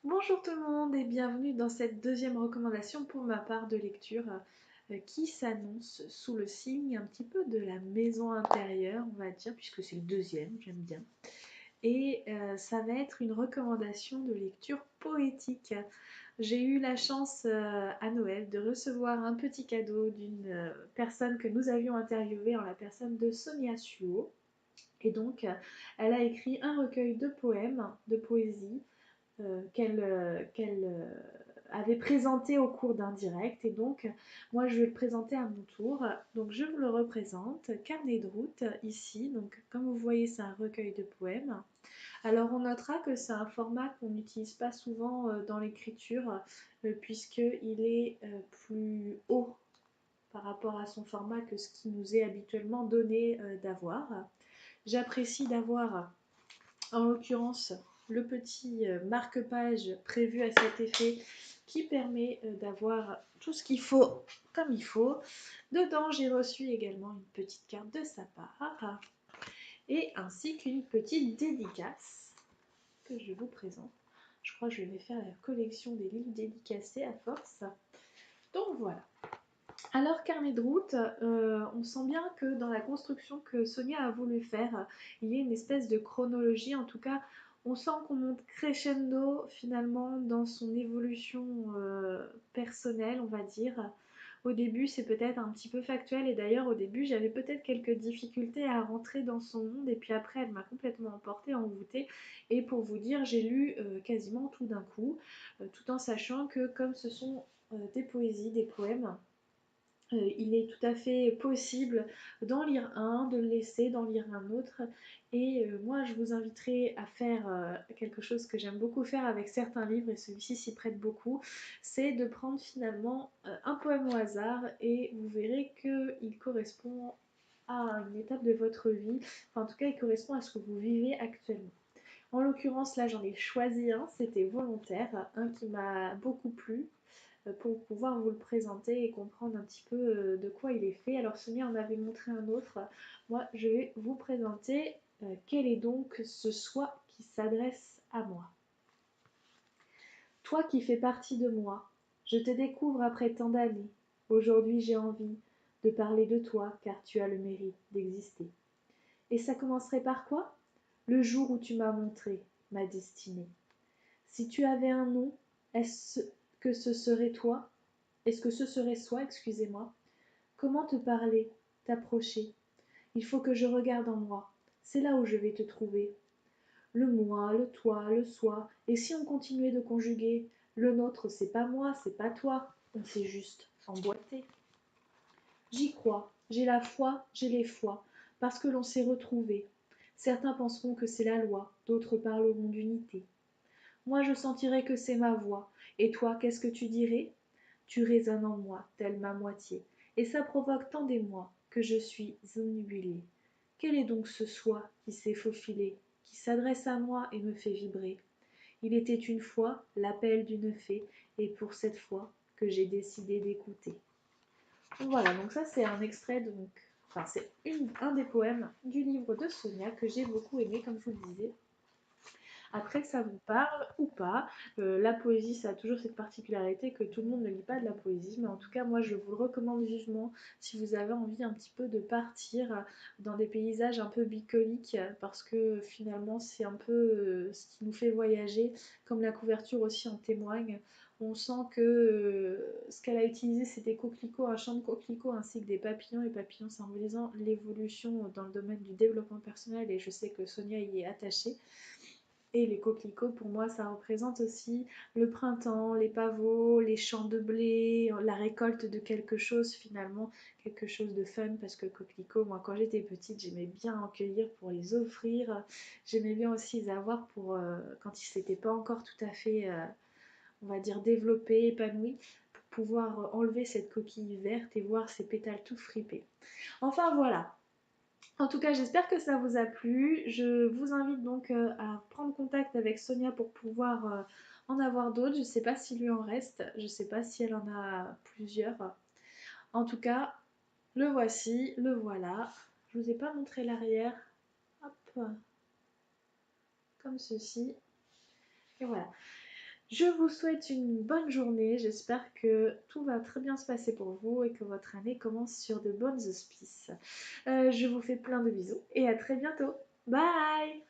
Bonjour tout le monde et bienvenue dans cette deuxième recommandation pour ma part de lecture qui s'annonce sous le signe un petit peu de la maison intérieure, on va dire, puisque c'est le deuxième, j'aime bien. Et ça va être une recommandation de lecture poétique. J'ai eu la chance à Noël de recevoir un petit cadeau d'une personne que nous avions interviewée en la personne de Sonia Suo. Et donc, elle a écrit un recueil de poèmes, de poésie, qu'elle avait présenté au cours d'un direct. Et donc, moi, je vais le présenter à mon tour. Donc, je vous le représente. Carnet de route, ici. Donc, comme vous voyez, c'est un recueil de poèmes. Alors, on notera que c'est un format qu'on n'utilise pas souvent dans l'écriture, puisqu'il est plus haut par rapport à son format que ce qui nous est habituellement donné d'avoir. J'apprécie d'avoir en l'occurrence le petit marque-page prévu à cet effet qui permet d'avoir tout ce qu'il faut comme il faut. Dedans, j'ai reçu également une petite carte de sa part et ainsi qu'une petite dédicace que je vous présente. Je crois que je vais faire la collection des livres dédicacés à force. Donc voilà. Alors, carnet de route, on sent bien que dans la construction que Sonia a voulu faire, il y a une espèce de chronologie. En tout cas, on sent qu'on monte crescendo finalement dans son évolution personnelle, on va dire. Au début, c'est peut-être un petit peu factuel, et d'ailleurs, au début, j'avais peut-être quelques difficultés à rentrer dans son monde, et puis après, elle m'a complètement emportée, envoûtée. Et pour vous dire, j'ai lu quasiment tout d'un coup, tout en sachant que comme ce sont des poésies, des poèmes, il est tout à fait possible d'en lire un, de le laisser, d'en lire un autre. Et moi, je vous inviterai à faire quelque chose que j'aime beaucoup faire avec certains livres, et celui-ci s'y prête beaucoup, c'est de prendre finalement un poème au hasard, et vous verrez qu'il correspond à une étape de votre vie. Enfin, en tout cas, il correspond à ce que vous vivez actuellement. En l'occurrence, là, j'en ai choisi un, c'était volontaire, un qui m'a beaucoup plu, pour pouvoir vous le présenter et comprendre un petit peu de quoi il est fait. Alors Sonia en avait montré un autre. Moi, je vais vous présenter quel est donc ce soi qui s'adresse à moi. Toi qui fais partie de moi, je te découvre après tant d'années. Aujourd'hui, j'ai envie de parler de toi car tu as le mérite d'exister. Et ça commencerait par quoi? Le jour où tu m'as montré ma destinée. Si tu avais un nom, est-ce que ce serait toi? Est-ce que ce serait soi, excusez-moi? Comment te parler, t'approcher? Il faut que je regarde en moi. C'est là où je vais te trouver. Le moi, le toi, le soi. Et si on continuait de conjuguer? Le nôtre, c'est pas moi, c'est pas toi. On s'est juste emboîté. J'y crois, j'ai la foi, j'ai les fois, parce que l'on s'est retrouvés. Certains penseront que c'est la loi, d'autres parleront d'unité. Moi je sentirai que c'est ma voix, et toi qu'est-ce que tu dirais? Tu résonnes en moi, telle ma moitié, et ça provoque tant d'émoi que je suis omnibulée. Quel est donc ce soi qui s'est faufilé, qui s'adresse à moi et me fait vibrer? Il était une fois l'appel d'une fée, et pour cette fois que j'ai décidé d'écouter. Voilà, donc ça c'est un extrait, donc, enfin c'est un des poèmes du livre de Sonia que j'ai beaucoup aimé, comme je vous le disais. Après que ça vous parle ou pas, la poésie, ça a toujours cette particularité que tout le monde ne lit pas de la poésie, mais en tout cas, moi, je vous le recommande vivement si vous avez envie un petit peu de partir dans des paysages un peu bucoliques, parce que finalement, c'est un peu ce qui nous fait voyager, comme la couverture aussi en témoigne. On sent que ce qu'elle a utilisé, c'est des coquelicots, un champ de coquelicots ainsi que des papillons, et papillons symbolisant l'évolution dans le domaine du développement personnel, et je sais que Sonia y est attachée. Et les coquelicots, pour moi, ça représente aussi le printemps, les pavots, les champs de blé, la récolte de quelque chose finalement, quelque chose de fun, parce que coquelicots, moi quand j'étais petite, j'aimais bien en cueillir pour les offrir. J'aimais bien aussi les avoir pour quand ils n'étaient pas encore tout à fait, on va dire, développés, épanouis, pour pouvoir enlever cette coquille verte et voir ces pétales tout fripés. Enfin voilà, en tout cas, j'espère que ça vous a plu. Je vous invite donc à prendre contact avec Sonia pour pouvoir en avoir d'autres. Je ne sais pas s'il lui en reste, je ne sais pas si elle en a plusieurs. En tout cas, le voici, le voilà. Je ne vous ai pas montré l'arrière. Hop, comme ceci. Et voilà. Je vous souhaite une bonne journée, j'espère que tout va très bien se passer pour vous et que votre année commence sur de bonnes auspices. Je vous fais plein de bisous et à très bientôt. Bye!